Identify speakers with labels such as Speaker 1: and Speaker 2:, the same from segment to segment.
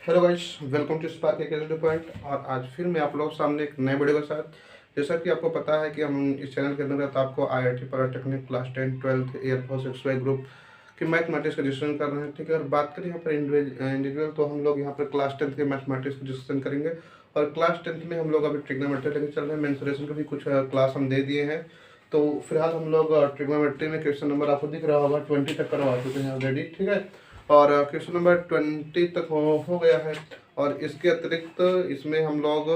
Speaker 1: Hello guys, welcome to Spark academy point. और आज फिर मैं आप लोगों के सामने एक नए वीडियो के साथ। जैसा कि आपको पता है कि हम इस चैनल के अंदर आपको IIT polytechnic class 10, 12 air force XY group की मैथमेटिक्स का डिस्कशन कर रहे हैं। ठीक है, और बात करें यहाँ पर इंडिविजुअल, तो हम लोग यहाँ पर क्लास 10 के मैथमेटिक्स का डिस्कशन करेंगे। और क्लास 10 में हम लोग अभी ट्रिग्नोमेट्री लेकर चल रहे हैं। मेंसुरेशन के भी कुछ क्लास हम दे दिए हैं। तो फिलहाल हम लोग ट्रिग्नोमेट्री में क्वेश्चन नंबर आपको दिख रहा होगा 20 तक करवा चुके हैं ऑलरेडी। ठीक है, और क्वेश्चन नंबर 20 तक हो गया है। और इसके अतिरिक्त इसमें हम लोग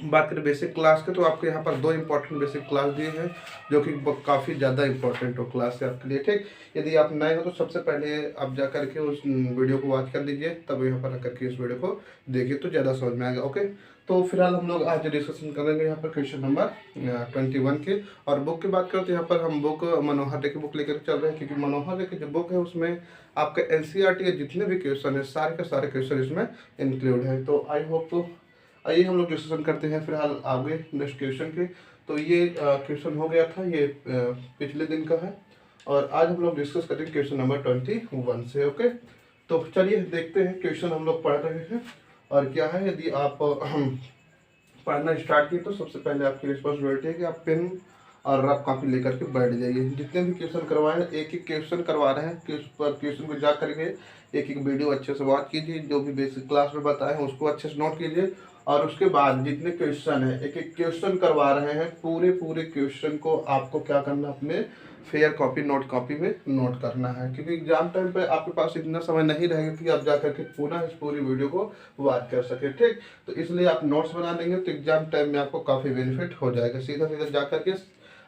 Speaker 1: बात करें बेसिक क्लास के, तो आपके यहाँ पर दो इंपॉर्टेंट बेसिक क्लास दिए हैं जो कि काफ़ी ज़्यादा इंपॉर्टेंट हो क्लास है आपके लिए। ठीक, यदि आप नए हो तो सबसे पहले आप जा करके उस वीडियो को वॉच कर लीजिए, तब यहाँ पर आकर के इस वीडियो को देखिए तो ज़्यादा समझ में आएगा। ओके, तो फिलहाल हम लोग आज डिस्कशन करेंगे यहाँ पर क्वेश्चन नंबर 21 के। और बुक की बात करें तो यहाँ पर हम बुक मनोहर रे की बुक लेकर चल रहे हैं, क्योंकि मनोहर रे की जो बुक है उसमें आपका एनसीईआरटी के जितने भी क्वेश्चन है सारे के सारे क्वेश्चन इसमें इंक्लूड है। तो आई होप, तो आइए हम लोग डिस्कशन करते हैं फिलहाल आगे नेक्स्ट क्वेश्चन के। तो ये क्वेश्चन हो गया था, ये पिछले दिन का है। और आज हम लोग डिस्कस करेंगे क्वेश्चन नंबर 21 से। ओके, तो चलिए देखते हैं क्वेश्चन हम लोग पढ़ रहे हैं और क्या है। यदि आप पढ़ना स्टार्ट किए तो सबसे पहले आपकी रिस्पॉन्सिबिलिटी है कि आप पेन और रफ कॉपी लेकर के बैठ जाइए। जितने भी क्वेश्चन करवाए हैं, एक एक क्वेश्चन करवा रहे हैं, क्वेश्चन को जा करके एक एक वीडियो अच्छे से वॉच कीजिए। जो भी बेसिक क्लास में बताए हैं उसको अच्छे से नोट कीजिए। और उसके बाद जितने क्वेश्चन है, एक एक क्वेश्चन करवा रहे हैं, पूरे पूरे क्वेश्चन को आपको क्या करना, अपने फेयर कॉपी नोट कॉपी में नोट करना है। क्योंकि एग्जाम टाइम पे आपके पास इतना समय नहीं रहेगा कि आप जा करके पुनः इस पूरी वीडियो को वॉच कर सके। ठीक, तो इसलिए आप नोट्स बना लेंगे तो एग्जाम टाइम में आपको काफ़ी बेनिफिट हो जाएगा। सीधा सीधा जा करके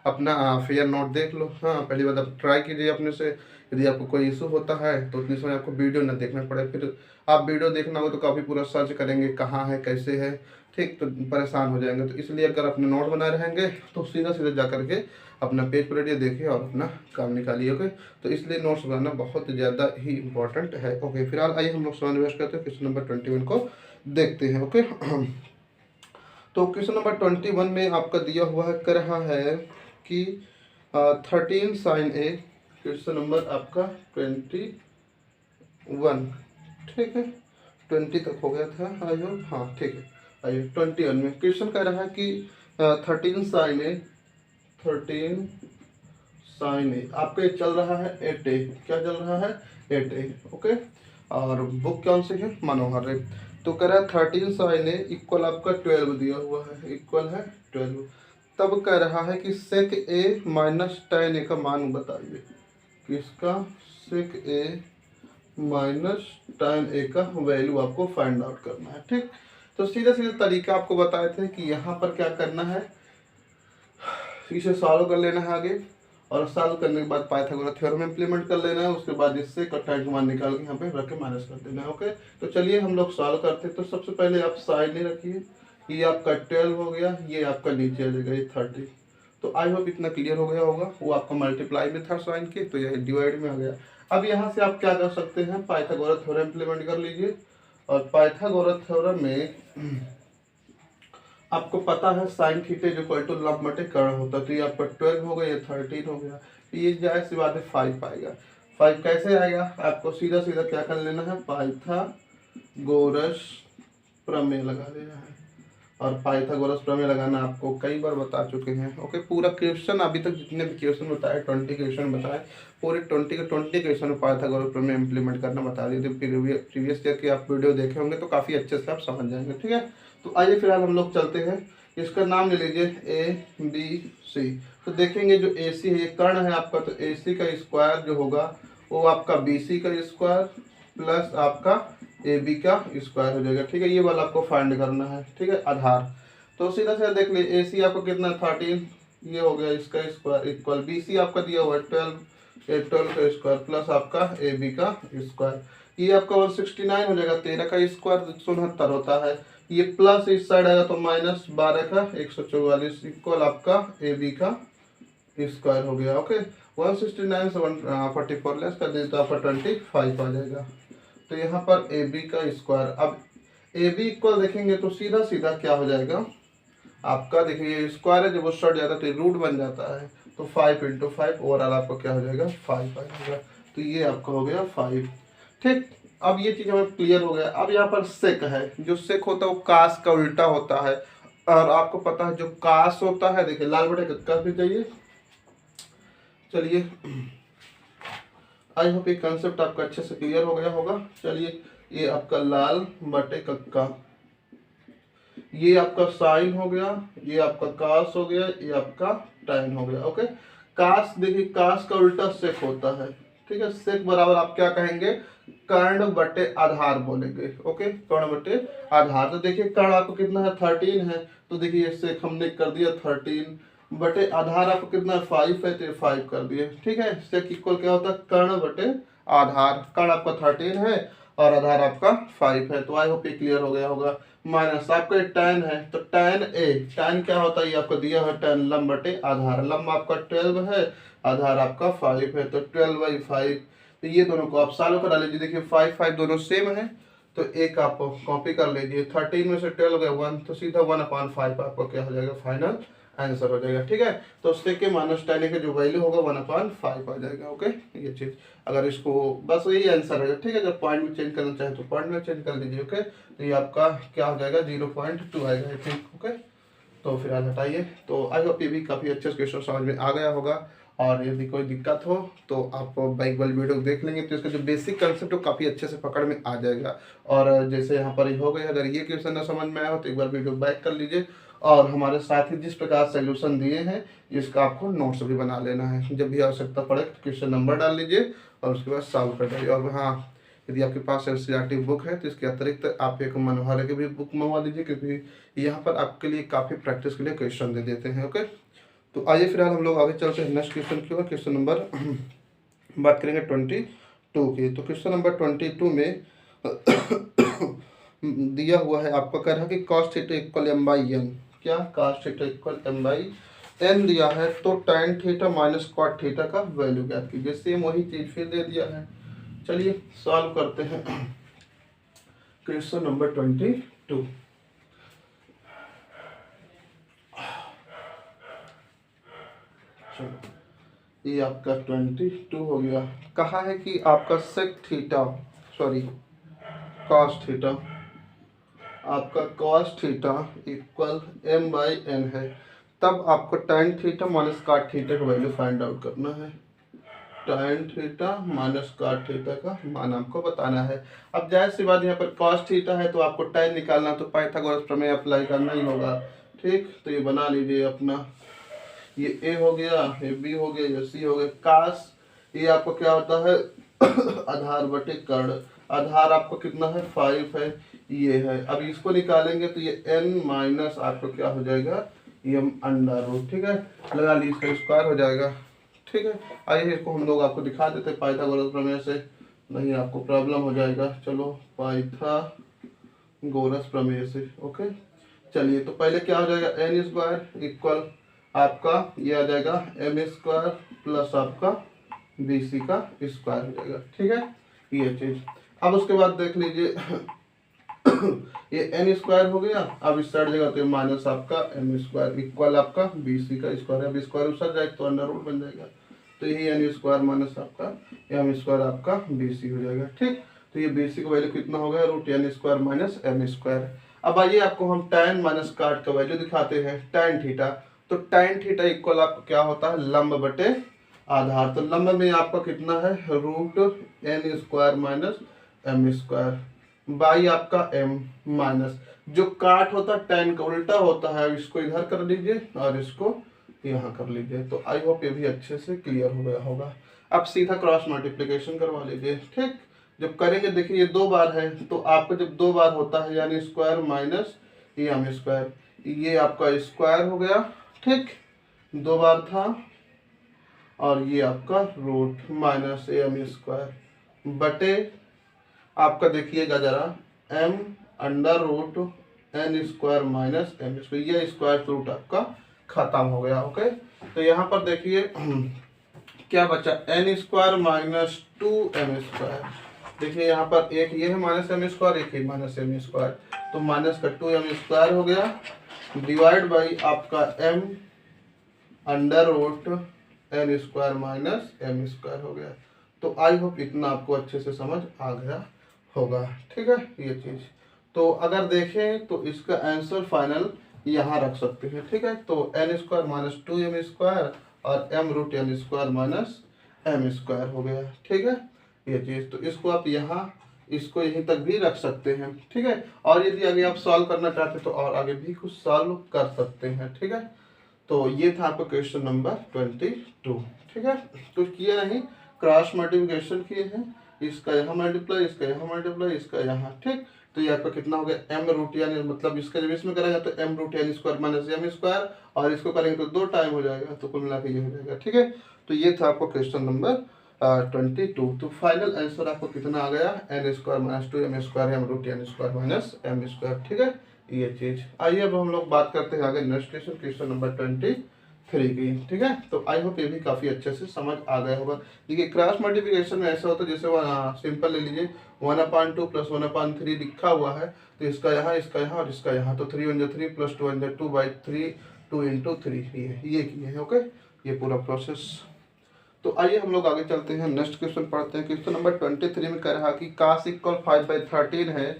Speaker 1: अपना फेयर नोट देख लो। हाँ, पहली बात आप ट्राई कीजिए अपने से। यदि आपको कोई इशू होता है तो उतनी समय आपको वीडियो ना देखना पड़े। फिर आप वीडियो देखना हो तो काफ़ी पूरा सर्च करेंगे कहाँ है कैसे है, ठीक, तो परेशान हो जाएंगे। तो इसलिए अगर अपने नोट बनाए रहेंगे तो सीधा सीधा जा करके अपना पेज पर रेडियो देखिए और अपना काम निकालिए। ओके, तो इसलिए नोट्स बनाना बहुत ज़्यादा ही इंपॉर्टेंट है। ओके, फिलहाल आइए हम लोग समय वेस्ट करते हैं, क्वेश्चन नंबर 21 को देखते हैं। ओके, तो क्वेश्चन नंबर 21 में आपका दिया हुआ है, कर रहा है कि 13 साइन ए, क्वेश्चन नंबर आपका 21। ठीक है, 20 तक हो गया था आई होप। हाँ ठीक है, आइए 21 में क्वेश्चन कह रहा है कि 13 साइन ए, 13 साइन ए आपके चल रहा है 8a। क्या चल रहा है? 8a। ओके, और बुक कौन सी है? मनोहर रे। तो कह रहा है 13 साइन ए इक्वल आपका 12 दिया हुआ है, इक्वल है 12। तब कह रहा है कि सेक ए माइनस tan ए का मान बताइए। किसका? सेक ए माइनस tan ए का वैल्यू आपको फाइंड आउट करना है। ठीक, तो सीधा सीधा तरीका आपको बताए थे कि यहाँ पर क्या करना है, इसे सॉल्व कर लेना है आगे, और सॉल्व करने के बाद पाइथागोरस थ्योरम इम्प्लीमेंट कर लेना है। उसके बाद इससे tan का मान निकाल के यहाँ पे रख के माइनस कर देना है। ओके, तो चलिए हम लोग सॉल्व करते हैं। तो सबसे पहले आप साइन नहीं रखिए, ये आपका 12 हो गया, ये आपका नीचे आ जाएगा ये 30। तो आई होप इतना क्लियर हो गया होगा। वो आपका मल्टीप्लाई में था साइन के, तो ये डिवाइड में आ गया। अब यहाँ से आप क्या कर सकते हैं, पाइथागोरस थ्योरम इम्प्लीमेंट कर लीजिए। और पाइथागोरस थ्योरम में आपको पता है sine theta is equal to लंब बटे कर्ण होता है। तो ये आपका 12 हो गया, ये 13 हो गया। तो ये जाहिर सी बात है 5 आएगा। 5 कैसे आएगा? आपको सीधा सीधा क्या कर लेना है, पाइथागोरस प्रमेय लगा देना है। और पाइथागोरस प्रमेय लगाना आपको कई बार बता चुके हैं। ओके, पूरा क्वेश्चन अभी तक जितने भी क्वेश्चन बताए, 20 क्वेश्चन बताए, पूरे 20 के 20 क्वेश्चन में पाइथागोरस प्रमेय इंप्लीमेंट करना बता दिए थे। प्रीवियस ईयर के आप वीडियो देखे होंगे तो काफ़ी अच्छे से आप समझ जाएंगे। ठीक है, तो आइए फिलहाल हम लोग चलते हैं। इसका नाम ले लीजिए ABC। तो देखेंगे जो AC है ये कर्ण है आपका, तो AC का स्क्वायर जो होगा वो आपका BC का स्क्वायर प्लस आपका AB का स्क्वायर हो जाएगा। ठीक है, ये वाला आपको फाइंड करना है। ठीक है, आधार। तो सीधा सीधा देख लिए, AC आपको कितना 13, ये हो गया इसका स्क्वायर इक्वल BC आपका दिया हुआ है 12, ये 12 का स्क्वायर प्लस आपका AB का स्क्वायर, ये आपका 169 हो जाएगा। 13 का स्क्वायर 69 होता है, ये प्लस इस साइड आएगा तो माइनस 12 का 144 इक्वल आपका AB का स्क्वायर हो गया। ओके, 169 से 144 लेस कर दें तो आपका 25 आ जाएगा। तो यहाँ पर AB का स्क्वायर, अब AB इक्वल देखेंगे तो सीधा सीधा क्या हो जाएगा आपका, देखिए स्क्वायर है, जब वो सट जाता है तो रूट बन जाता है। तो 5 × 5 ओवरऑल आपको क्या हो जाएगा 5 आ जाएगा। तो ये आपका हो गया 5। ठीक, अब ये चीज हमें क्लियर हो गया। अब यहाँ पर सेक है, जो सेक होता है वो कास का उल्टा होता है, और आपको पता है जो कास होता है, देखिए लाल बटे कक्का भी चाहिए। चलिए, आई होप ये कंसेप्ट आपका अच्छे से क्लियर हो गया होगा। चलिए, ये आपका लाल बटे कक्का, ये आपका साइन हो गया, ये आपका कास हो गया, ये आपका टाइन हो गया। ओके, कास देखिए कास का उल्टा सेक होता है, ठीक है। सेक बराबर आप क्या कहेंगे, कर्ण बटे आधार बोलेंगे। ओके, कर्ण बटे आधार। तो देखिए कर्ण आपको कितना है 13 है, तो देखिए सेक हमने कर दिया 13 बटे आधार आपको कितना है 5 है, तो 5 कर दिए, ठीक है। सेक इक्वल क्या होता है, कर्ण बटे आधार। कर्ण आपका 13 है और आधार आपका 5 है। तो आई होप ये क्लियर हो गया होगा। माइनस आपका tan है, तो tan a, tan क्या होता है ये आपको दिया है, tan लंब बटे आधार। लंब आपका 12 है, आधार आपका 5 है, तो 12/5। तो ये दोनों को आप सॉल्व करा लीजिए। देखिए 5 5 दोनों सेम है, तो एक आप कॉपी कर लीजिए। 13 में से 12 गया 1, तो सीधा 1/5 आपका क्या हो जाएगा, फाइनल आंसर हो जाएगा, ठीक है। तो उससे के माइनस tan का जो वैल्यू होगा 1/5 आ जाएगा। ओके, ये चीज अगर इसको बस यही आंसर है, ठीक है। जब पॉइंट में चेंज करना चाहे तो पॉइंट में चेंज कर लीजिए। ओके, तो ये आपका क्या हो जाएगा 0.2 आएगा, आई थिंक। ओके, तो फिर आज हटाइए। तो आई होप ये भी काफ़ी अच्छे से क्वेश्चन समझ में आ गया होगा। और यदि कोई दिक्कत हो तो आप बाइक वाली वीडियो देख लेंगे, तो इसका जो बेसिक कंसेप्ट है काफ़ी अच्छे से पकड़ में आ जाएगा। और जैसे यहाँ पर हो गया, अगर ये क्वेश्चन ना समझ में आया हो तो एक बार वीडियो बैक कर लीजिए। और हमारे साथ ही जिस प्रकार सोल्यूशन दिए हैं, इसका आपको नोट्स भी बना लेना है। जब भी आवश्यकता पड़े तो क्वेश्चन नंबर डाल लीजिए और उसके बाद सॉल्व कर दीजिए। और हाँ, यदि आपके पास एनसीईआरटी बुक है तो इसके अतिरिक्त आप एक मनोहारे की भी बुक मंगवा लीजिए, क्योंकि यहाँ पर आपके लिए काफ़ी प्रैक्टिस के लिए क्वेश्चन दे देते हैं। ओके, तो आइए फिलहाल हम लोग आगे चलते हैं नेक्स्ट क्वेश्चन की ओर। क्वेश्चन नंबर बात करेंगे 22 की। तो क्वेश्चन नंबर 22 में दिया हुआ है, आपको कह रहा है कि cos थीटा इक्वल m/n। क्या cos थीटा इक्वल m/n दिया है, तो tan theta minus cot theta का वैल्यू ज्ञात कीजिए। सेम वही चीज फिर दे दिया है। चलिए सॉल्व करते हैं क्वेश्चन नंबर 22। चलो, ये आपका 22 हो गया। कहा है कि आपका sec theta, sorry cos theta, आपका कॉस थीटा इक्वल m/n है। तब आपको tan theta minus cot theta का वैल्यू फाइंड आउट करना है। tan theta minus cot theta का मान आपको बताना है। अब जाहिर सी बात, यहाँ पर cos थीटा है तो आपको tan निकालना, तो पाइथागोरस प्रमेय अप्लाई करना ही होगा, ठीक। तो ये बना लीजिए अपना, ये a हो गया, ये b हो गया, ये c हो गया। कास ये आपको क्या होता है आधार बटे कर्ण। आधार आपको कितना है 5 है, ये है। अब इसको निकालेंगे तो ये n माइनस आपको क्या हो जाएगा, ये अंडर रूट, ठीक है। लगा ली, इसका स्क्वायर हो जाएगा, ठीक है। आइए इसको हम लोग आपको दिखा देते हैं पाइथागोरस प्रमेय से, नहीं आपको प्रॉब्लम हो जाएगा। चलो पाइथागोरस प्रमेय से। ओके, चलिए तो पहले क्या हो जाएगा, n स्क्वायर इक्वल आपका ये आ जाएगा m² प्लस आपका bc का स्क्वायर हो जाएगा, ठीक है। ये चीज अब उसके बाद देख लीजिए ये n स्क्वायर हो गया। अब इस साइड जगह तो माइनस आपका m² इक्वल आपका bc का स्क्वायर है। अब स्क्वायर उस साइड जाए तो अंडर रूट बन जाएगा, तो यही n² माइनस आपका m² आपका bc हो जाएगा, ठीक। तो ये bc का वैल्यू कितना हो गया, √n² माइनस m²। अब आइए आपको हम tan माइनस cot का वैल्यू दिखाते हैं। tan थीटा, तो tan थीटा इक्वल आपको क्या होता है, लंब बटे आधार। तो लंब में आपका कितना है, √n² माइनस m², बाई आपका m माइनस जो काट होता है tan का उल्टा होता है, इसको इधर कर लीजिए और इसको यहाँ कर लीजिए। तो आई होप ये भी अच्छे से क्लियर हो गया होगा। अब सीधा क्रॉस मल्टीप्लिकेशन करवा लीजिए, ठीक। जब करेंगे देखिए ये 2 बार है, तो आपको जब 2 बार होता है यानी स्क्वायर माइनस m², ये आपका स्क्वायर हो गया, ठीक। 2 बार था, और ये आपका रूट माइनस m² बटे आपका देखिएगा जरा m under root n² minus m², ये स्क्वायर रूट आपका खत्म हो गया। ओके, तो यहाँ पर देखिए क्या बचा, n² माइनस 2m²। देखिए यहाँ पर एक ये है माइनस m², एक ही माइनस m², तो माइनस का 2m² हो गया डिवाइड बाई आपका m under root n² minus m² हो गया। तो आई होप इतना आपको अच्छे से समझ आ गया होगा। ठीक है ये चीज़। तो अगर देखें तो इसका आंसर फाइनल यहाँ रख सकते हैं। ठीक है, तो एन स्क्वायर माइनस 2m² और m√n² माइनस m² हो गया। ठीक है ये चीज़। तो इसको आप यहाँ इसको यहीं तक भी रख सकते हैं। ठीक है, और यदि आगे आप सॉल्व करना चाहते हैं तो और आगे भी कुछ सॉल्व कर सकते हैं। ठीक है, तो ये था आपका क्वेश्चन नंबर 22। ठीक है, कुछ किया नहीं, क्रॉस मल्टीप्लिकेशन किए हैं, इसका यहाँ मल्टीप्लाई, इसका यहाँ मल्टीप्लाई, इसका यहाँ। ठीक, तो ये आपका कितना हो गया m√n, मतलब इसका जब इसमें करेगा तो m√n² माइनस m², और इसको करेंगे तो 2 टाइम हो जाएगा, तो कुल मिला के ये हो जाएगा। ठीक है, तो ये था आपका क्वेश्चन नंबर 22। तो फाइनल आंसर आपको कितना आ गया, n² minus 2m² m√n² minus m²। ठीक है ये चीज। आइए अब हम लोग बात करते हैं आगे नेक्स्ट क्वेश्चन नंबर 23 की। ठीक है, तो आई होप ये भी काफी अच्छे से समझ आ गया होगा। देखिए क्रॉस मल्टीप्लिकेशन में ऐसा होता है, जैसे सिंपल ले लीजिए 1/2 प्लस 1/3 लिखा हुआ है, तो इसका यहाँ और इसका यहाँ, तो 3 × 3 प्लस 2 × 2/3 2 × 3 ये किए हैं। ओके, ये पूरा प्रोसेस। तो आइए हम लोग आगे चलते हैं, नेक्स्ट क्वेश्चन पढ़ते हैं। क्वेश्चन नंबर 23 में कह रहा कि cos = 5/13 है,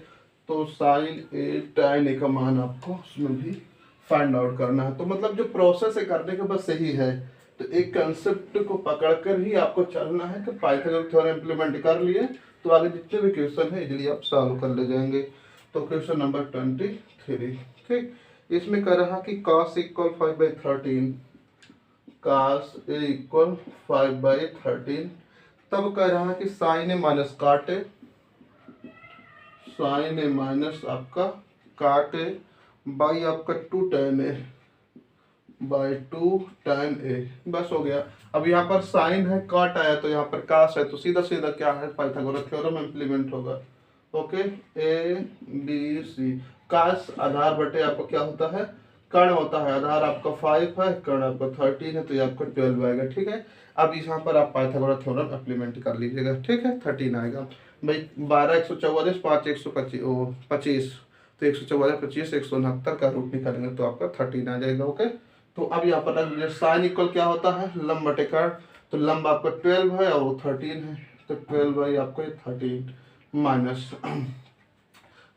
Speaker 1: तो sin a tan a का मान आपको उसमें भी फाइंड आउट करना है। तो मतलब जो प्रोसेस है करने के बस सही है, तो एक कंसेप्ट को पकड़कर ही आपको चलना है। कि पाइथागोरस थ्योरम इम्प्लीमेंट कर लिए तो आगे जितने भी क्वेश्चन है इजीली आप सॉल्व कर ले जाएंगे। तो क्वेश्चन नंबर 23, ठीक, इसमें कह रहा कि cos = 5/13, cos a = 5/13, तब कह रहा है कि sin a minus cot a, sin a minus आपका cot a बाई आपका 2 tan a by 2 tan a, बस हो गया। अब यहाँ पर साइन है, कॉट आया, तो यहाँ पर कास है, तो सीधा सीधा क्या है, पाइथागोरस थ्योरम इम्प्लीमेंट होगा। ओके, ए बी सी, कास आधार बटे आपको क्या होता है, कर्ण होता है। आधार आपका 5 है, कर्ण आपका 13 है, तो ये आपका 12 आएगा। ठीक है, अब यहाँ पर आप पाइथागोरस थ्योरम इम्प्लीमेंट कर लीजिएगा। ठीक है, 13 आएगा भाई। 12 144 5 125, तो 144 25 169 का रूट निकालेंगे तो आपका 13 आ जाएगा। ओके, तो अब यहाँ पर रख लीजिए साइन इक्वल क्या होता है, लंब बटे कर्ण, तो लंब आपका 12 है और वो 13 है, तो 12 आपको 13 माइनस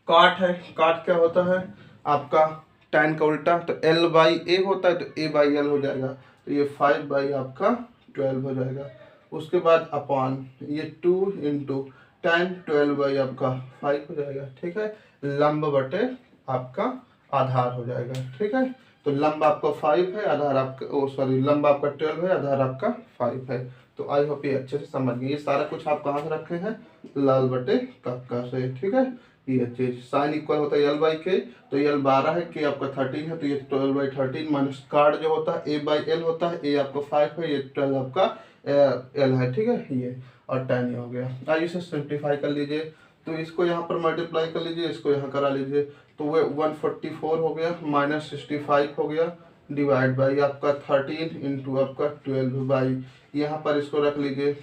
Speaker 1: काट है, काट क्या होता है आपका tan का उल्टा, तो l/a होता है, तो a/l हो जाएगा, तो ये 5 आपका 12 हो जाएगा। उसके बाद अपॉन ये 2 × tan 12 आपका 5 हो जाएगा। ठीक है, लंब बटे आपका आधार हो जाएगा। ठीक है, तो लंब आपका 5 है, आधार आपका लंब आपका 12 है, आधार आपका 5 है। तो आई होप ये अच्छे से समझ गए। ये सारा कुछ आप कहाँ से रखे हैं, लाल बटे कक्का से। ठीक है, ये चीज साइन इक्वल होता है l/k, तो l 12 है, k आपका 13 है, तो ये 12/13 माइनस कार्ड जो होता है a/l होता है, a आपका 5 है, ये 12 आपका l है। ठीक है, ये और tan हो गया। आइए इसे सिंप्लीफाई कर लीजिए, तो इसको यहाँ पर मल्टीप्लाई कर लीजिए, इसको यहाँ करा लीजिए, तो वो 144 हो गया, माइनस 65 हो गया, डिवाइड बाई आपका 13 × आपका 12 बाई, यहाँ पर इसको रख लीजिए,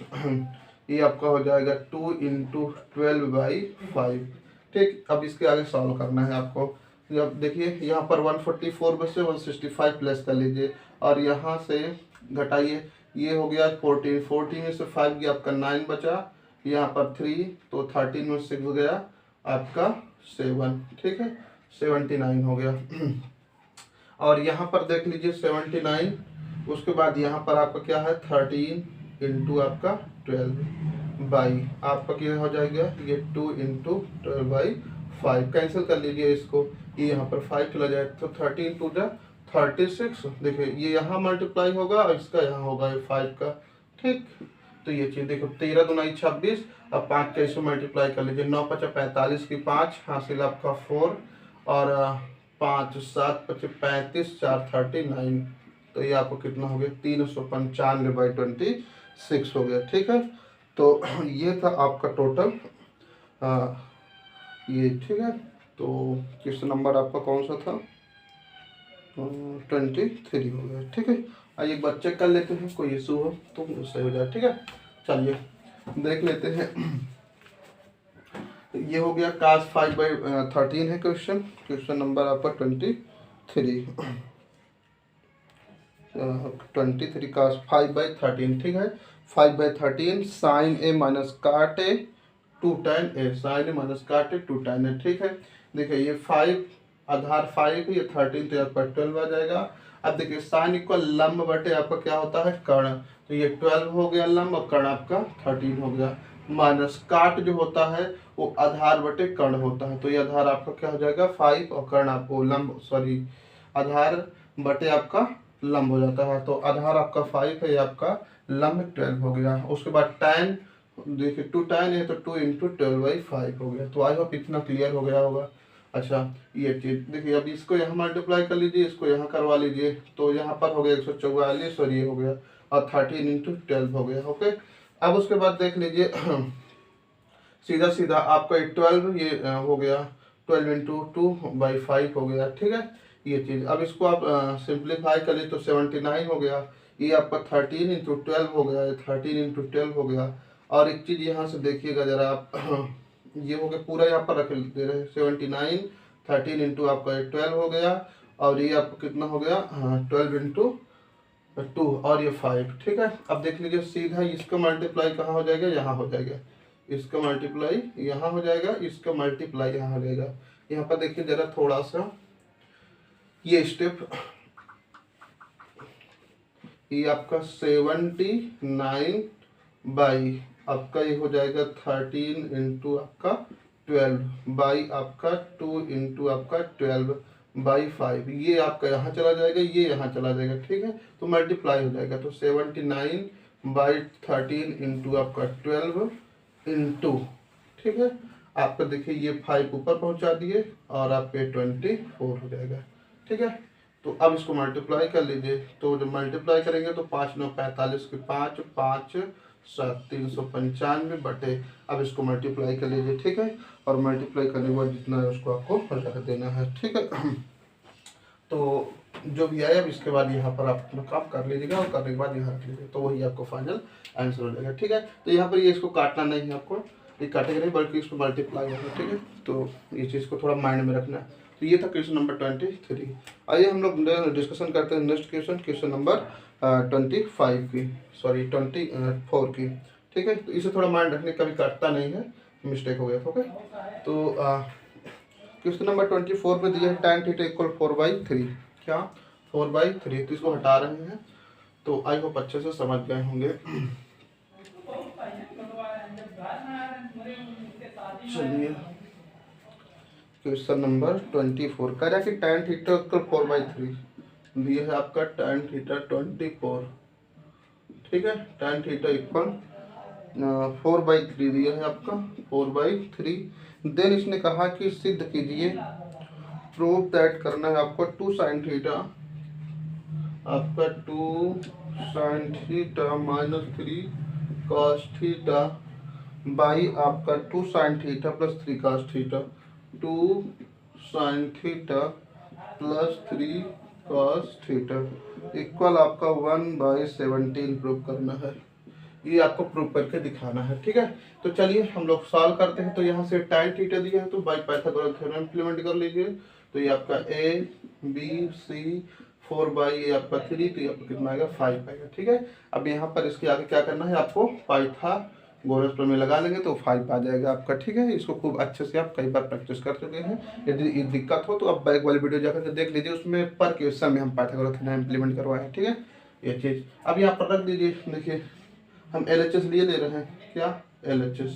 Speaker 1: ये आपका हो जाएगा 2 × 12/5। ठीक, अब इसके आगे सॉल्व करना है आपको। जब देखिए यहाँ पर 144 में से 165 प्लस कर लीजिए, और यहाँ से घटाइए, ये हो गया 14 में से 5 गया आपका 9 बचा, यहाँ पर 3, तो 13 में 6 गया आपका 7। ठीक है, 79 हो गया। और यहाँ पर देख लीजिए 79, उसके बाद यहाँ पर आपका क्या है 13 × आपका 12 बाई आपका क्या हो जाएगा, ये 2 × 12/5, कैंसिल कर लीजिए इसको, ये यहाँ पर 5 चला जाए, तो 13 2 जा 36। देखिए ये यहाँ मल्टीप्लाई होगा और इसका यहाँ होगा ये 5 का। ठीक, तो ये चीज देखो 13 × 2 = 26, अब 5 का इसको मल्टीप्लाई कर लीजिए, 9 × 5 = 45 की 5 हासिल आपका 4, और 5 7 × 5 = 35, 4 39, तो ये आपको कितना हो गया 395/26 हो गया। ठीक है, तो ये था आपका टोटल ये। ठीक है, तो क्वेश्चन नंबर आपका कौन सा था, 23 हो गया। ठीक है, आइए एक बार चेक कर लेते हैं, कोई इशू हो तो उससे हो जाए। ठीक है, चलिए देख लेते हैं। ये हो गया cos 5/13 है क्वेश्चन, क्वेश्चन नंबर आपका 23 cos 5/13। ठीक है, 5/13 sin a minus cot a 2 tan a, sine minus cot 2 tan a, ठीक है। देखिए ये 5 आधार 5 ये 13 तो आपका 12 आ जाएगा। अब देखिए साइन इक्वल लंब बटे आपका क्या होता है कर्ण, तो ये 12 हो गया लंब और कर्ण आपका 13 हो गया। माइनस काट जो होता है वो आधार बटे कर्ण होता है, तो ये आधार आपका क्या हो जाएगा 5 और कर्ण आपको लंब सॉरी आधार बटे आपका लंब हो जाता है, तो आधार आपका 5 है, आपका लंब 12 हो गया। उसके बाद tan देखिए 2 tan है तो 2 इंटू 12/5 हो गया। तो आई होप इतना क्लियर हो गया होगा। अच्छा ये चीज देखिए, अब इसको यहाँ मल्टीप्लाई कर लीजिए, इसको यहाँ करवा लीजिए, तो यहाँ पर हो गया 144 और ये हो गया और 13 इंटू 12 हो गया। ओके, अब उसके बाद देख लीजिए सीधा सीधा आपका 12 ये हो गया 12 इंटू 2/5 हो गया, ठीक है ये चीज़। अब इसको आप सिंप्लीफाई करें तो 79 हो गया, ये आपका 13 इंटू 12 हो गया, 13 इंटू 12 हो गया। और एक चीज़ यहाँ से देखिएगा जरा आप ये हो गया पूरा यहाँ पर रख दे रहे हैं 79, 13 इंटू आपका 12 हो गया और ये आपको कितना हो गया 12 इंटू 2 और ये 5, ठीक है। अब देख लीजिए सीधा इसका मल्टीप्लाई कहाँ हो जाएगा, यहाँ हो जाएगा, इसका मल्टीप्लाई यहाँ हो जाएगा, इसका मल्टीप्लाई यहाँ हो जाएगा। यहाँ पर देखिए जरा थोड़ा सा ये स्टेप, ये आपका 79 बाई आपका ये हो जाएगा 13 इंटू आपका 12 बाई आपका 2 इंटू आपका 12/5, ये आपका यहाँ चला जाएगा, ये यहाँ चला जाएगा, ठीक है। तो मल्टीप्लाई हो जाएगा, तो 79/13 इंटू आपका 12 इंटू, ठीक है। आपका देखिए ये 5 ऊपर पहुँचा दिए और आपके 24 हो जाएगा, ठीक है। तो अब इसको मल्टीप्लाई कर लीजिए, तो जब मल्टीप्लाई करेंगे तो 5 9 45 के 5 5 7 395 बटे, अब इसको मल्टीप्लाई कर लीजिए, ठीक है। और मल्टीप्लाई करने के बाद जितना है उसको आपको रख देना है, ठीक है। तो जो भी आया अब इसके बाद यहाँ पर आप अपना काम कर लीजिएगा और करने के बाद यहाँ रख लीजिए, तो वही आपको फाइनल आंसर हो जाएगा, ठीक है। तो यहाँ पर ये इसको काटना नहीं है आपको, ये काटेगा नहीं बल्कि इसको मल्टीप्लाई होगा, ठीक है। तो ये चीज़ को थोड़ा माइंड में रखना है। तो ये था क्वेश्चन नंबर 23। आइए हम लोग डिस्कशन करते हैं नेक्स्ट क्वेश्चन, क्वेश्चन नंबर 25 की, सॉरी 24 की, ठीक है। तो इसे थोड़ा माइंड रखने, कभी काटता नहीं है, मिस्टेक हो गया था, ओके। तो क्वेश्चन नंबर 24 में दिया है tan थीटा इक्वल 4/3, क्या 4/3, तो इसको हटा रहे हैं। तो आई होप अच्छे से समझ गए होंगे। चलिए क्वेश्चन नंबर 24 कह रहा है कि tan थीटा इक्वल 4/3 दिया है आपका tan थीटा 24, ठीक है। tan थीटा इक्वल 4/3 दिया है आपका 4/3। देन इसने कहा कि सिद्ध कीजिए, प्रूव दैट करना है आपको 2 sin थीटा, आपका 2 sin theta minus 3 cos theta by आपका 2 sin theta plus 3 cos theta, 2 sin theta plus 3 cos theta equal आपका 1/17 प्रूव करना है। ये आपको प्रूव करके दिखाना है, ठीक है। तो चलिए हम लोग सॉल्व करते हैं। तो यहाँ से tan थीटा दिया है तो बाई पाइथागोरस थ्योरम इम्प्लीमेंट कर लीजिए। तो ये आपका a b c 4 ये आपका 3, तो ये आपका कितना आएगा 5 आएगा, ठीक है। अब यहाँ पर इसके आगे क्या करना है आपको, पाइथागोरस प्रमेय लगा लेंगे तो 5 आ जाएगा आपका, ठीक है। इसको खूब अच्छे से आप कई बार प्रैक्टिस कर चुके हैं। यदि दिक्कत हो तो आप बैक वाली वीडियो जाकर देख लीजिए, उसमें पर क्वेश्चन में हम पाइथागोरस थ्योरम इम्प्लीमेंट करवाए हैं, ठीक है। ये चीज़ अब यहाँ पर रख दीजिए। देखिए हम LHS लिए ले रहे हैं, क्या LHS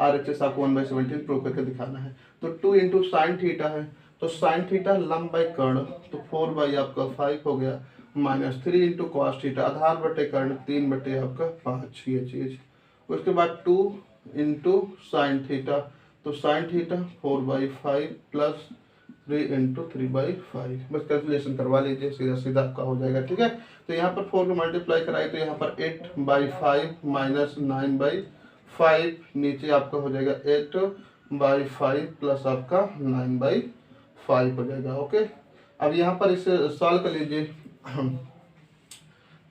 Speaker 1: RHS आपको 1/17 प्रूव करके दिखाना है। तो 2 इंटू साइन थीटा है, तो साइन थीटा लंब बाई कर्ण, तो 4 आपका 5 हो गया, माइनस 3 इंटू कॉस थीटा आधार बटे कर्ण 3 बटे आपका 5, ये चीज़। उसके बाद 2 इंटू साइन थीटा, तो साइन थीटा 4/5 प्लस 3 इंटू 3/5, बस कैलकुलेशन करवा लीजिए, सीधा सीधा आपका हो जाएगा, ठीक है। तो यहाँ पर 4 को मल्टीप्लाई कराए तो यहाँ पर 8/5 माइनस 9/5, नीचे आपका हो जाएगा 8/5 प्लस आपका 9/5 हो जाएगा, ओके। अब यहाँ पर इसे सॉल्व कर लीजिए।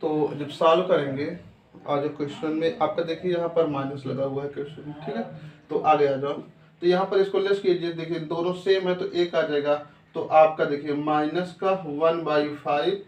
Speaker 1: तो जब सॉल्व करेंगे और जो क्वेश्चन में आपका देखिए यहाँ पर माइनस लगा हुआ है क्वेश्चन, ठीक है। तो आगे आ जाओ, तो यहाँ पर इसको लेस कीजिए, देखिए दोनों सेम है तो 1 आ जाएगा। तो आपका देखिए माइनस का 1/5,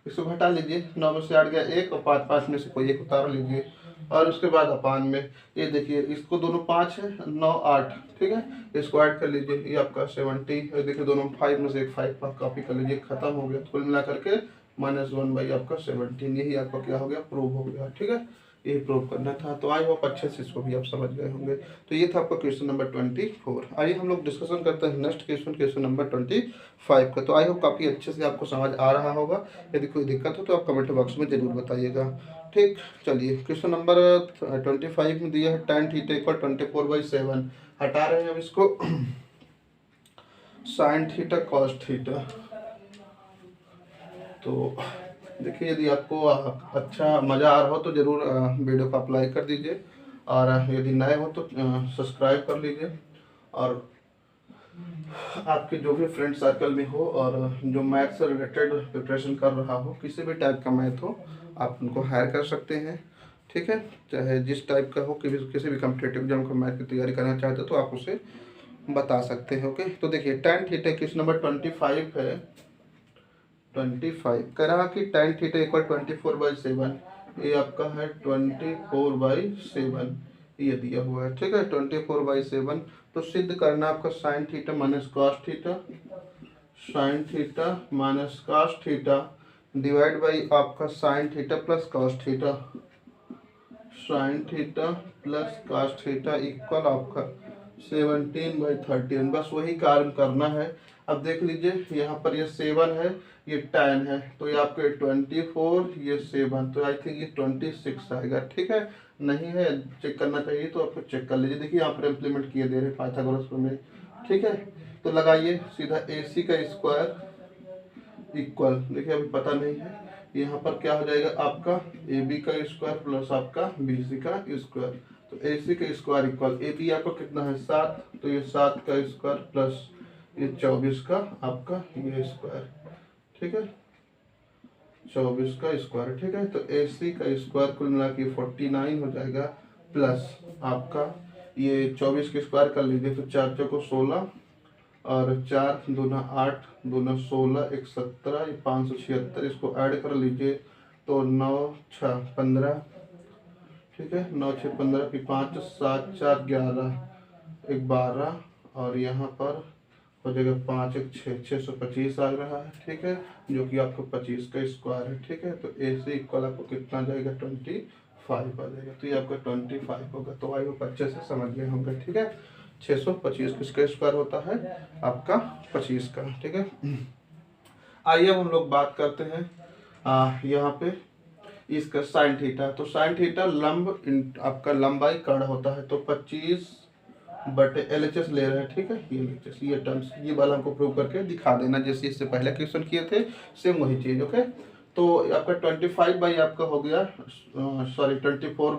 Speaker 1: इसको घटा लीजिए, 9 में से 8 गया 1 और 5 में से कोई एक उतार लीजिए, और उसके बाद अपान में ये देखिए इसको दोनों 5 है 9 8, ठीक है, इसको ऐड कर लीजिए, ये आपका 70, देखिए दोनों 5 में से एक 5 पर कॉपी कर लीजिए, खत्म हो गया। कुल मिला करके -1 आपका 17, यही आपका क्या हो गया, प्रूव हो गया, ठीक है, यही प्रूव करना था। तो आई होप अच्छे से इसको भी आप समझ गए होंगे। तो ये था आपका क्वेश्चन नंबर 24। आइए हम लोग डिस्कशन करते हैं नेक्स्ट क्वेश्चन, क्वेश्चन नंबर 25 का। तो आई होप काफ़ी अच्छे से आपको समझ आ रहा होगा। यदि कोई दिक्कत हो तो आप कमेंट बॉक्स में जरूर बताइएगा। ठीक, चलिए क्वेश्चन नंबर 25 में दिया है tan थीटा इक्वल 24/7। हटा रहे हैं अब इसको sin थीटा cos थीटा। तो देखिए यदि आपको अच्छा मज़ा आ रहा हो तो ज़रूर वीडियो को आप लाइक कर दीजिए, और यदि नए हो तो सब्सक्राइब कर लीजिए, और आपके जो भी फ्रेंड सर्कल में हो और जो मैथ से रिलेटेड प्रिपरेशन कर रहा हो, किसी भी टाइप का मैथ हो, आप उनको हायर कर सकते हैं, ठीक है, चाहे जिस टाइप का हो, किसी भी कॉम्पिटेटिव एग्जाम का मैथ की तैयारी करना चाहते हो तो आप उसे बता सकते हैं। ओके, तो देखिए tan थीटा क्वेश्चन नंबर 25 है। 25 कह रहा कि tan थीटा इक्वल 24/7, ये आपका है 24/7, ये दिया हुआ है, ठीक है, 24/7। तो सिद्ध करना आपका sin theta minus cos theta, sin theta minus cos theta divide by आपका sin theta plus cos theta, sin theta plus cos theta equal आपका 17/13। बस वही कार्य करना है। अब देख लीजिए यहाँ पर ये 7 है, ये tan है, तो ये आपके 24, ये 7, तो आई थिंक ये 26 आएगा, ठीक है। नहीं है, चेक करना चाहिए तो आपको चेक कर लीजिए। देखिए यहाँ पर इम्प्लीमेंट किए दे रहे पाइथागोरस प्रमेय, ठीक है। तो लगाइए सीधा AC का स्क्वायर इक्वल, देखिए अभी पता नहीं है, यहाँ पर क्या हो जाएगा आपका AB का स्क्वायर प्लस आपका BC का स्क्वायर। तो AC का स्क्वायर इक्वल AB आपका कितना है 7, तो ये 7 का स्क्वायर प्लस ये 24 का आपका ये स्क्वायर, ठीक है, 24 का स्क्वायर, ठीक है। तो AC का स्क्वायर कुल मिला के 49 हो जाएगा, प्लस आपका ये 24 के स्क्वायर कर लीजिए, तो 4 चौको 16 और 4 दूना 8 दूना 16 1 17, ये 576, इसको ऐड कर लीजिए तो 9 6 15, ठीक है, 9 6 15 फिर 5 7 4 11 1 12, और यहाँ पर हो जाएगा 5 1 6 625 आ रहा है, ठीक है, जो कि आपको 25 का स्क्वायर है, ठीक है। तो AC इक्वल आपको कितना जाएगा 25 आ जाएगा, तो ये आपका 25 होगा। तो आई होप अच्छे से समझ गए होंगे, ठीक है। 625 किसका स्क्वायर होता है आपका 25 का, ठीक है। आइए हम लोग बात करते हैं यहाँ पे इसका साइन थीटा। तो साइन थीटा लंब आपका लंबाई कर्ण होता है, तो 25/LHS ले रहे हैं, ठीक है, ये LHS ये टर्म्स ये वाला हमको प्रूव करके दिखा देना, जैसे इससे पहले क्वेश्चन किए थे सेम वही चीज। ओके, तो आपका 25 बाई आपका हो गया, सॉरी 24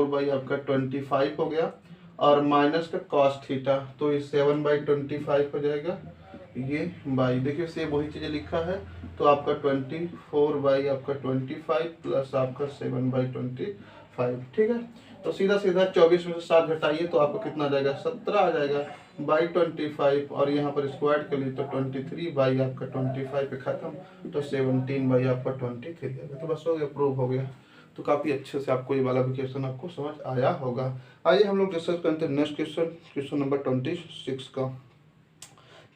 Speaker 1: बाई आपका 25 हो गया, और माइनस का कॉस थीटा, तो ये 7/25 हो जाएगा, ये बाई देखिए सेम वही चीज़ें लिखा है। तो आपका 24 बाई आपका 25 प्लस आपका 7/25, ठीक है। तो सीधा सीधा 24 में से 7 घटाइए तो आपको कितना आ जाएगा 17 आ जाएगा बाई 25, और यहाँ पर इसको ऐड कर लीजिए तो 23 बाई आपका 25 पे खत्म, तो 17 बाई आपका 23 आएगा। तो बस हो गया, प्रूव हो गया। तो काफ़ी अच्छे से आपको ये वाला भी क्वेश्चन आपको समझ आया होगा। आइए हम लोग डिस्कस करते हैं नेक्स्ट क्वेश्चन, क्वेश्चन नंबर 26 का।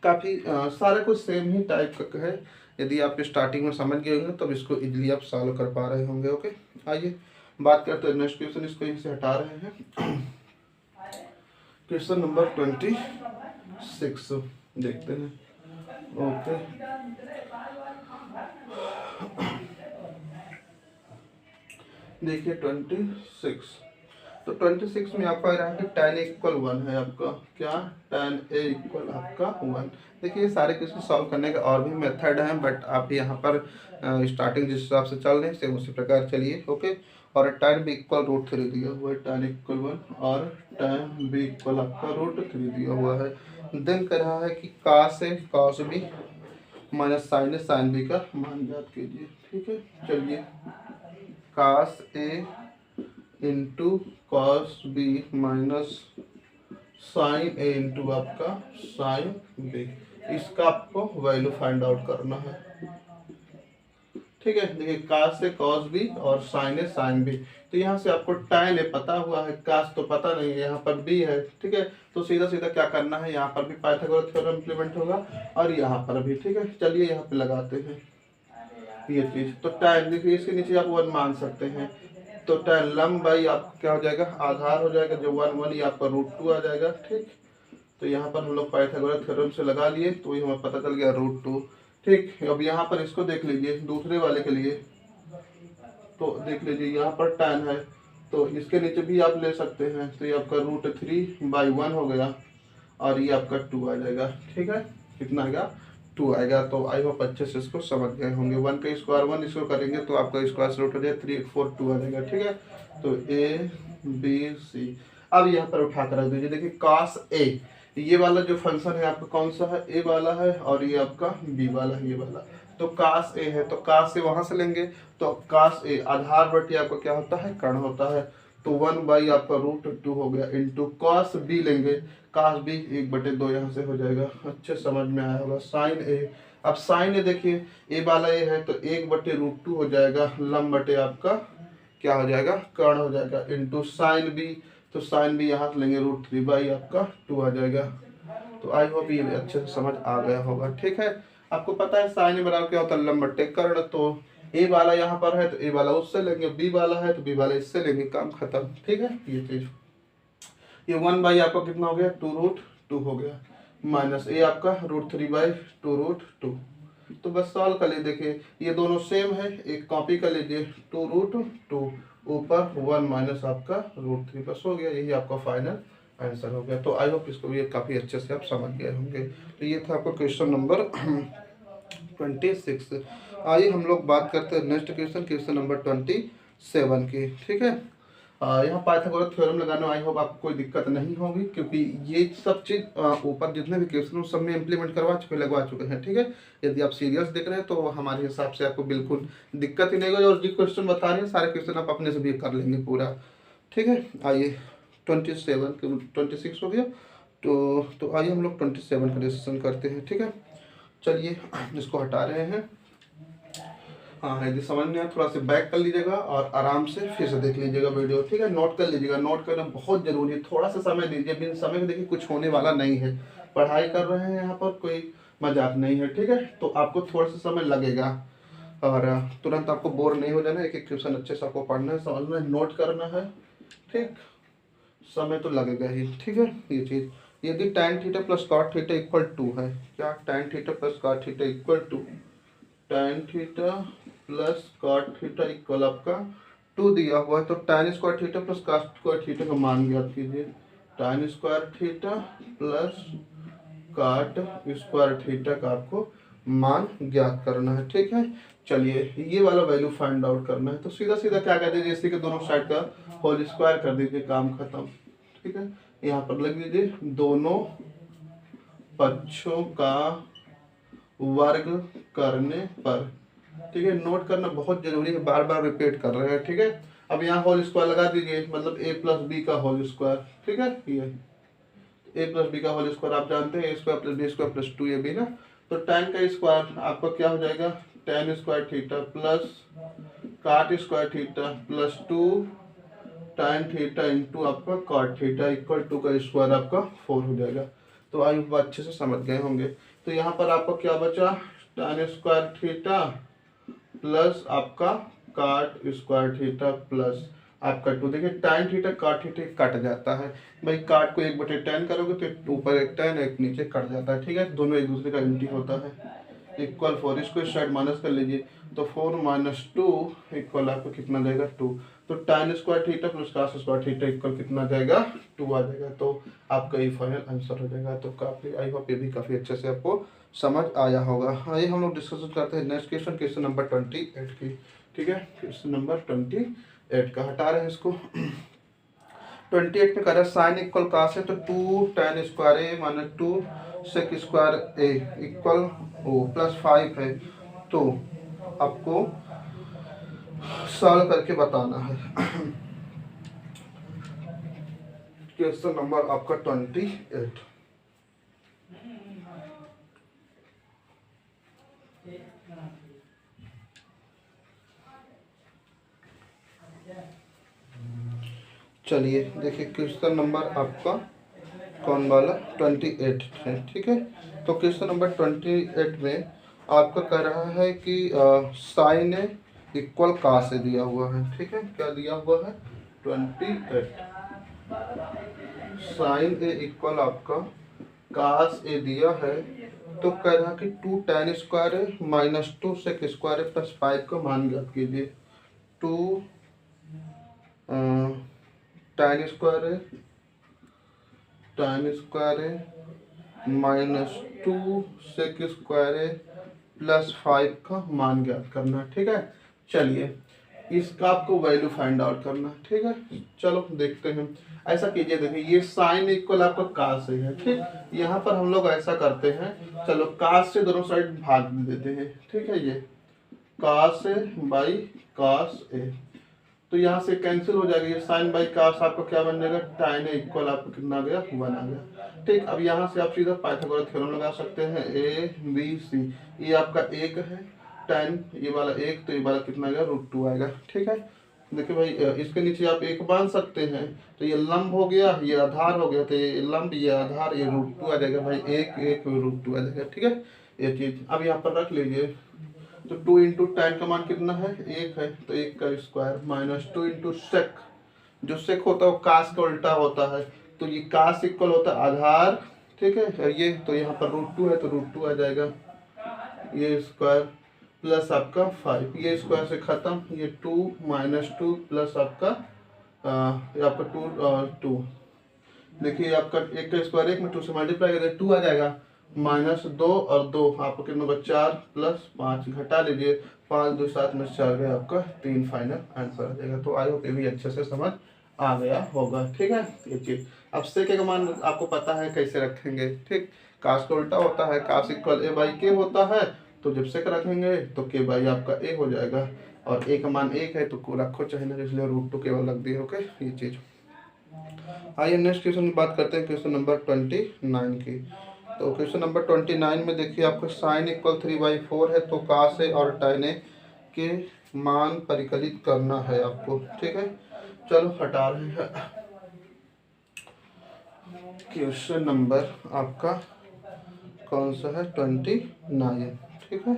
Speaker 1: काफ़ी सारे कुछ सेम ही टाइप का है। यदि आप स्टार्टिंग में समझ गए होंगे तब इसको इजीली आप सॉल्व कर पा रहे होंगे। ओके, आइए बात करते हैं नेक्स्ट क्वेश्चन, इसको यहीं से हटा रहे हैं। क्वेश्चन नंबर 26 देखते हैं। ओके, देखिए 26, तो 26 में आपका रहा कि tan A इक्वल 1 है आपका, क्या tan A इक्वल आपका 1। देखिए सारे क्वेश्चन सॉल्व करने का और भी मेथड है, बट आप यहाँ पर स्टार्टिंग जिस हिसाब से चल रहे हैं सेम उसी प्रकार चलिए। ओके, और tan B इक्वल √3 दिया हुआ है, tan इक्वल 1 और tan B इक्वल आपका √3 दिया हुआ है। देन कह रहा है कि cos A cos B minus sin A sin B का मान ज्ञात कीजिए, ठीक है। चलिए cos A into cos b minus sine a into आपका साइन बी, इसका आपको वैल्यू फाइंड आउट करना है, ठीक है। देखिए कास है कॉस भी और साइन है साइन भी। तो यहाँ से आपको tan है पता हुआ है, कास तो पता नहीं है, यहाँ पर b है, ठीक है। तो सीधा सीधा क्या करना है, यहाँ पर भी पाइथागोरस थ्योरम इम्प्लीमेंट होगा और यहाँ पर भी, ठीक है। चलिए यहाँ पे लगाते हैं ये चीज। तो tan देखिए इसके नीचे आप 1 मान सकते हैं। तो tan लंब बाई आपका क्या हो जाएगा, आधार हो जाएगा, जो 1 1 ये आपका √2 आ जाएगा, ठीक। तो यहाँ पर हम लोग पाइथागोरस थ्योरम से लगा लिए, तो ये हमें पता चल गया √2, ठीक। अब यहाँ पर इसको देख लीजिए दूसरे वाले के लिए, तो देख लीजिए यहाँ पर tan है, तो इसके नीचे भी आप ले सकते हैं। तो ये आपका √3/1 हो गया और ये आपका 2 आ जाएगा, ठीक है। कितना आएगा, 2 आएगा। तो आई होप अच्छे से इसको समझ गए होंगे। 1 का स्क्वायर 1 इसको करेंगे तो आपका स्क्वायर रूट हो जाएगा 3 8 4 2 आ जाएगा, ठीक है। तो ABC अब यहाँ पर उठा कर रख दीजिए। देखिए cos A ये वाला जो फंक्शन है आपका कौन सा है, A वाला है और ये आपका B वाला है, ये वाला। तो cos A है तो cos A वहां से लेंगे, तो cos A आधार बटे आपका क्या होता है, कर्ण होता है। तो 1 बाई आपका √2 हो गया इंटू cos B लेंगे, cos B 1/2 यहाँ से हो जाएगा। अच्छे समझ में आया होगा। sin A, अब sin A देखिए A वाला A है तो 1/√2 हो जाएगा, लंब बटे आपका क्या हो जाएगा, कर्ण हो जाएगा, इंटू sin B। तो साइन भी यहाँ से लेंगे √3 बाई आपका 2 आ जाएगा। तो आई होप ये अच्छे से समझ आ गया होगा, ठीक है। आपको पता है साइन ए बराबर क्या होता है, लंब बटे कर्ण। तो ए वाला यहाँ पर है तो ए वाला उससे लेंगे, बी वाला है तो बी वाला इससे लेंगे, काम खत्म, ठीक है। ये चीज ये 1 बाई आपका कितना हो गया, 2√2 हो गया, माइनस ए आपका √3/2√2। तो बस सॉल्व कर लीजिए। देखिए ये दोनों सेम है, एक कॉपी कर लीजिए, 2√2 ऊपर 1 माइनस आपका √3, बस हो गया। यही आपका फाइनल आंसर हो गया। तो आई होप इसको भी काफ़ी अच्छे से आप समझ गए होंगे। तो ये था आपका क्वेश्चन नंबर 26। आइए हम लोग बात करते हैं नेक्स्ट क्वेश्चन, क्वेश्चन नंबर 27 की, ठीक है। यहाँ पाइथागोरस थ्योरम लगाने में आई होप आपको कोई दिक्कत नहीं होगी, क्योंकि ये सब चीज़ ऊपर जितने भी क्वेश्चन उस सब में इम्प्लीमेंट करवा चुके लगवा चुके हैं, ठीक है। यदि आप सीरियस देख रहे हैं तो हमारे हिसाब से आपको बिल्कुल दिक्कत ही नहीं होगी, और जो क्वेश्चन बता रहे हैं सारे क्वेश्चन आप अपने से भी कर लेंगे पूरा, ठीक है। आइए 26 हो गया, तो आइए हम लोग 27 का डिस्कशन करते हैं, ठीक है। चलिए इसको हटा रहे हैं। हाँ यदि समझ में आए थोड़ा सा बैक कर लीजिएगा और आराम से फिर से देख लीजिएगा वीडियो, ठीक है। नोट कर लीजिएगा, नोट करना बहुत जरूरी है, थोड़ा सा समय दीजिए। बिन समय के देखिए कुछ होने वाला नहीं है, पढ़ाई कर रहे हैं यहाँ पर, कोई मजाक नहीं है, ठीक है। तो आपको थोड़ा सा समय लगेगा और तुरंत आपको बोर नहीं हो जाना, एक एक क्वेश्चन अच्छे से आपको पढ़ना है, समझना है, नोट करना है, ठीक। समय तो लगेगा ही, ठीक है। ये चीज़ यदि tan theta plus cot theta equal 2 है, क्या tan theta plus cot theta equal 2, tan theta plus cot theta equal आपका 2 दिया हुआ है। तो tan square theta plus cos square theta का मान ज्ञात कीजिए। tan square theta plus cot square theta का आपको मान ज्ञात करना है, ठीक है। चलिए ये वाला वैल्यू फाइंड आउट करना है, तो सीधा सीधा क्या कर दीजिए, इसी के दोनों साइड का होल स्क्वायर कर दीजिए, काम खत्म, ठीक है। यहाँ पर लग दीजिए दोनों पक्षों का वर्ग करने पर, ठीक है। नोट करना बहुत जरूरी है, बार बार रिपीट कर रहे हैं, ठीक है। अब यहाँ होल स्क्वायर लगा दीजिए, मतलब a प्लस बी का होल स्क्वायर, ठीक है। ये a प्लस बी का होल स्क्वायर आप जानते हैं, a square plus b square plus 2ab ना। तो tan का स्क्वायर आपका क्या हो जाएगा, tan square theta plus cot square theta plus 2 tan theta into आपका cot थीटा इक्वल 2 का स्क्वायर आपका 4 हो जाएगा। तो आई होप अच्छे से समझ गए होंगे। तो यहाँ पर आपका क्या बचा, tan स्क्वायर थीटा प्लस आपका cot स्क्वायर थीटा प्लस आपका 2। देखिए tan theta cot theta cut जाता है भाई, cot को 1/tan करोगे तो ऊपर एक tan एक नीचे कट जाता है, ठीक है। दोनों एक दूसरे का एंटी होता है, इक्वल 4, इसको इस साइड माइनस कर लीजिए, तो 4 माइनस 2 इक्वल आपको कितना जाएगा 2। तो tan square theta plus cos square theta equal कितना जाएगा 2 आ जाएगा। तो आपका ये फाइनल आंसर हो जाएगा। तो काफी आई होप ये भी काफी अच्छे से आपको समझ आया होगा। आइए हम लोग डिस्कस करते हैं नेक्स्ट क्वेश्चन, क्वेश्चन नंबर 28 की, ठीक है। क्वेश्चन नंबर 28 का हटा रहे हैं इसको। 28 में करें साइन इक्वल cos है, तो 2 tan स्क्वायर ए माइनस 2 sec स्क्वायर ए इक्वल ओ प्लस 5 है। तो आपको सॉल्व करके बताना है। क्वेश्चन नंबर आपका 28। चलिए देखिए क्वेश्चन नंबर आपका कौन वाला 28 है, ठीक है। तो क्वेश्चन नंबर 28 में आपका कह रहा है कि साइन ए इक्वल कास ए दिया हुआ है, ठीक है। क्या दिया हुआ है? 28 साइन ए इक्वल आपका कास ए दिया है। तो कह रहा कि 2 tan स्क्वायर है माइनस 2 सेक स्क्वायर है प्लस 5 का मान ज्ञात कीजिए। 2 tan स्क्वायर है माइनस 2 सेक स्क्वायर है प्लस 5 का मान ज्ञात करना है, ठीक है। चलिए इसका आपको वैल्यू फाइंड आउट करना है, ठीक है। चलो देखते हैं। ऐसा कीजिए, देखिए ये साइन इक्वल आपका कास ए है, ठीक। यहाँ पर हम लोग ऐसा करते हैं, चलो कास से दोनों साइड भाग देते हैं, ठीक है। ये कास ए बाई कास ए, तो यहाँ से कैंसिल हो जाएगा। ये साइन बाई कास आपका क्या बन जाएगा? tan ए इक्वल आपको कितना आ गया? 1 आ गया, ठीक। अब यहाँ से आप सीधा पाइथागोरस थ्योरम लगा सकते हैं। ए बी सी, ये आपका 1 है, tan ये वाला 1, तो ये वाला कितना आएगा? √2 आएगा, ठीक है। देखिए भाई इसके नीचे आप 1 बांध सकते हैं, तो ये लंब हो गया, ये आधार हो गया, तो ये लंब, ये आधार, ये √2 आ जाएगा भाई। 1 1 √2 आ जाएगा, ठीक है। ये चीज अब यहाँ पर रख लीजिए। तो 2 इंटू tan का मान कितना है? 1 है, तो 1 का स्क्वायर माइनस 2 इंटू सेक, जो सेक होता है वो कास का उल्टा होता है, तो ये कास इक्वल होता है आधार, ठीक है। और ये तो यहाँ पर √2 है, तो √2 आ जाएगा, ये स्क्वायर प्लस आपका 5, ये स्क्वायर से खत्म, ये 2 माइनस 2 प्लस आपका ये आपका 2 देखिए आपका 1 का स्क्वायर 1 में 2 से मल्टीप्लाई करें 2 आ जाएगा, माइनस 2 और 2 आपको कितना होगा? 4 प्लस 5 घटा लीजिए, 5 2 7 में 4 गया आपका 3 फाइनल आंसर आ जाएगा। तो आई होप ये भी अच्छे से समझ आ गया होगा, ठीक है। ये चीज अब सेक का मान आपको पता है कैसे रखेंगे, ठीक। कास का उल्टा होता है, कास इक्वल ए बाई के होता है, तो जब सेक रखेंगे तो के बाई आपका ए हो जाएगा, और ए का मान 1 है तो को रखो चाहे ना, इसलिए √2 केवल रख दिए, ओके। ये चीज आइए नेक्स्ट क्वेश्चन की बात करते हैं, क्वेश्चन नंबर 29 की। तो क्वेश्चन नंबर 29 में देखिए आपका साइन इक्वल 3/4 है, तो कास ए और tan ए के मान परिकलित करना है आपको, ठीक है। चलो हटा रहे हैं। क्वेश्चन नंबर आपका कौन सा है? 29, ठीक है।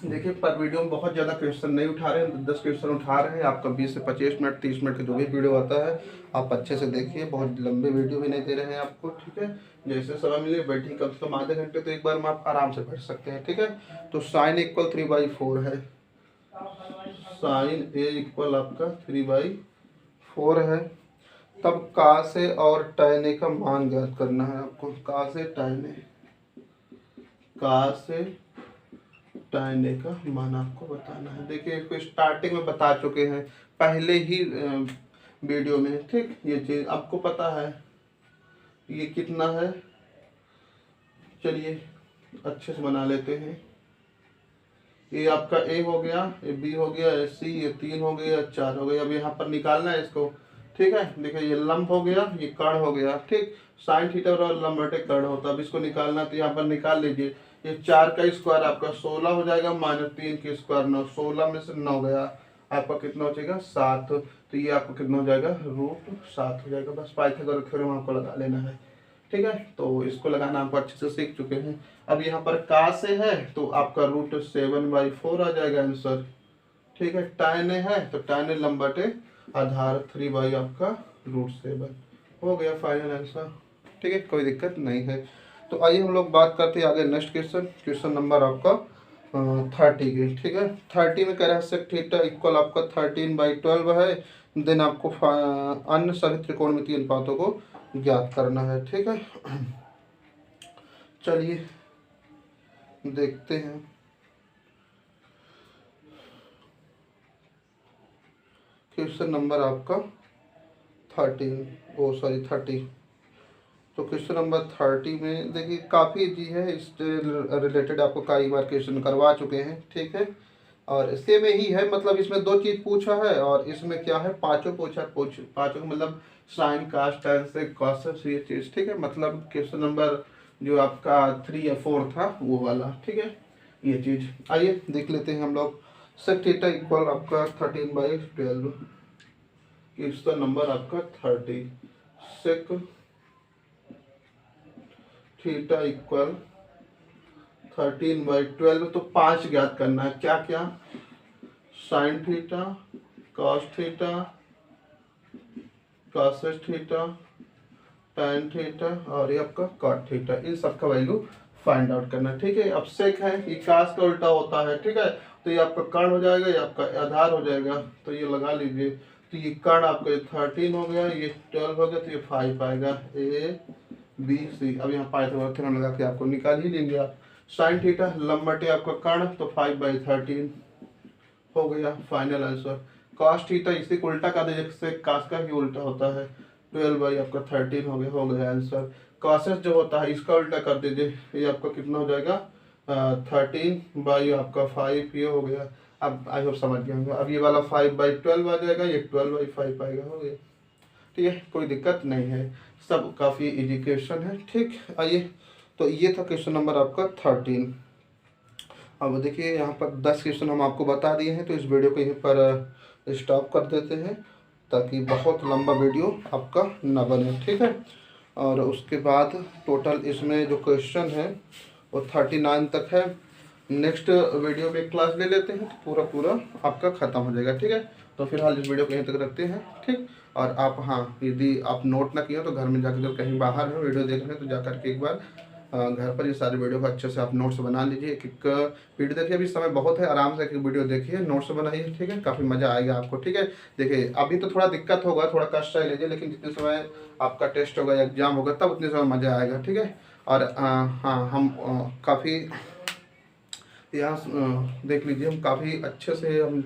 Speaker 1: देखिए पर वीडियो में बहुत ज़्यादा क्वेश्चन नहीं उठा रहे हैं, 10 क्वेश्चन उठा रहे हैं। आपका 20 से 25 मिनट 30 मिनट का जो भी वीडियो आता है आप अच्छे से देखिए, बहुत लंबे वीडियो भी नहीं दे रहे हैं आपको, ठीक है। जैसे समय मिले बैठिए, कम से कम आधे घंटे तो एक बार में आप आराम से बैठ सकते हैं, ठीक है। तो साइन इक्वल 3/4 है, साइन ए इक्वल आपका 3/4 है। तब कास ए और tan ए का मान ज्ञात करना है आपको। कास ए tan ए, कास ए tan ए का मान आपको बताना है। देखिए इसको स्टार्टिंग में बता चुके हैं पहले ही वीडियो में, ठीक। ये चीज़ आपको पता है, ये कितना है? चलिए अच्छे से बना लेते हैं। ये आपका ए हो गया, ये बी हो गया, ये सी, ये 3 हो गया, 4 हो गया। अब यहाँ पर निकालना है इसको, ठीक है। देखिए ये लंब हो गया, ये कर्ण हो गया, ठीक। साइन थीटा और लंब बटे कर्ण होता है। अब इसको निकालना, तो यहाँ पर निकाल लीजिए। ये 4 का स्क्वायर आपका 16 हो जाएगा, माइनस 3 के स्क्वायर 9, 16 में से 9 गया, आपका कितना हो जाएगा? 7। तो ये आपको कितना हो जाएगा? √7 हो जाएगा। बस पाइथागोरस थ्योरम आपको लगा लेना है, ठीक है। तो इसको लगाना आपको अच्छे से सीख चुके हैं। अब यहाँ पर कास ए है तो आपका √7/4 आ जाएगा आंसर, ठीक है। tan ए है तो tan ए लंब बटे आधार 3 आपका √7 हो गया फाइनल आंसर, ठीक है। कोई दिक्कत नहीं है। तो आइए हम लोग बात करते हैं आगे नेक्स्ट क्वेश्चन, क्वेश्चन नंबर आपका 30 की, ठीक है। 30 में कह रहा है सेक थीटा इक्वल आपका 13/12 है। देन आपको अन्य सभी त्रिकोणमितीय अनुपातों को ज्ञात करना है, ठीक है। चलिए देखते हैं। क्वेश्चन नंबर आपका 30। तो क्वेश्चन नंबर 30 में देखिए काफ़ी इजी है, इससे रिलेटेड आपको कई बार क्वेश्चन करवा चुके हैं, ठीक है। और इसके में ही है, मतलब इसमें 2 चीज़ पूछा है और इसमें क्या है? पाँचों पाँचों मतलब साइन कास tan सेक कॉस ये चीज़, ठीक है। मतलब क्वेश्चन नंबर जो आपका 3 या 4 था वो वाला, ठीक है। ये चीज़ आइए देख लेते हैं हम लोग। सेक थीटा इक्वल आपका 13/12, इसका नंबर आपका 30। सेक थीटा इक्वल 13/12, तो 5 ज्ञात करना है। क्या क्या? Sine theta, cos theta, causes theta, tan theta और ये आपका cot थीटा, इन सब का वैल्यू फाइंड आउट करना है। ठीक है, अब सेक है, ये कास का उल्टा होता है। ठीक है, तो ये आपका कर्ण हो जाएगा, ये आपका आधार हो जाएगा, तो ये लगा लीजिए। तो ये कर्ण आपका 13 हो गया, ये 12 हो गया, तो ये 5 आएगा। ए बी सी, अब यहाँ पाइथागोरस लगा के आपको निकाल ही लेंगे आप। साइन थीटा लंबटे आपका कर्ण, तो 5/13 हो गया फाइनल आंसर। कॉस थीटा इसी को उल्टा कर दीजिए, जैसे कास का ही उल्टा होता है, 12/13 हो गया आंसर। कॉसेस जो होता है इसका उल्टा कर दीजिए, ये आपका कितना हो जाएगा? 13/5 ये हो गया। अब आई होप समझ गए होंगे। अब ये वाला 5/12 आ जाएगा, ये 12/5 आएगा, हो गया। ठीक है, कोई दिक्कत नहीं है, सब काफ़ी इजी क्वेश्चन है। ठीक, आइए, तो ये था क्वेश्चन नंबर आपका 13। अब देखिए यहाँ पर 10 क्वेश्चन हम आपको बता दिए हैं, तो इस वीडियो को यहीं पर स्टॉप कर देते हैं ताकि बहुत लंबा वीडियो आपका ना बने। ठीक है, और उसके बाद टोटल इसमें जो क्वेश्चन है वो 39 तक है। नेक्स्ट वीडियो में क्लास ले लेते हैं, तो पूरा आपका ख़त्म हो जाएगा। ठीक है, तो फिलहाल इस वीडियो को यहीं तक रखते हैं। ठीक, और आप हाँ, यदि आप नोट ना किए हो तो घर में जाकर कहीं बाहर हो वीडियो देख रहे हैं तो जाकर के एक बार घर पर ये सारे वीडियो को अच्छे से आप नोट्स बना लीजिए। एक वीडियो देखिए, अभी समय बहुत है, आराम से एक वीडियो देखिए, नोट्स बनाइए। ठीक है, काफ़ी मज़ा आएगा आपको। ठीक है, देखिए अभी तो थोड़ा दिक्कत होगा, थोड़ा कष्ट है लीजिए, लेकिन जितने समय आपका टेस्ट होगा या एग्जाम होगा तब उतने समय मज़ा आएगा। ठीक है, और हाँ, हम काफ़ी यहाँ देख लीजिए, हम काफ़ी अच्छे से हम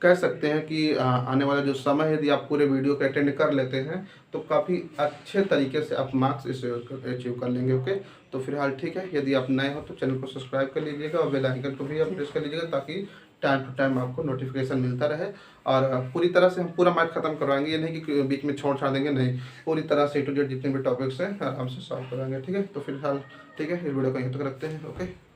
Speaker 1: कह सकते हैं कि आने वाला जो समय है, यदि आप पूरे वीडियो को अटेंड कर लेते हैं तो काफ़ी अच्छे तरीके से आप मार्क्स अचीव कर लेंगे। ओके, तो फिलहाल ठीक है, यदि आप नए हो तो चैनल को सब्सक्राइब कर लीजिएगा और बेल आइकन को भी आप प्रेस कर लीजिएगा ताकि टाइम टू टाइम आपको नोटिफिकेशन मिलता रहे। और पूरी तरह से हम पूरा मैथ खत्म करवाएंगे, ये नहीं कि बीच में छोड़ छाड़ देंगे, नहीं, पूरी तरह से A to Z जितने भी टॉपिक्स हैं आराम से सॉल्व कराएंगे। ठीक है, तो फिलहाल ठीक है, इस वीडियो को यहीं तक रखते हैं। ओके।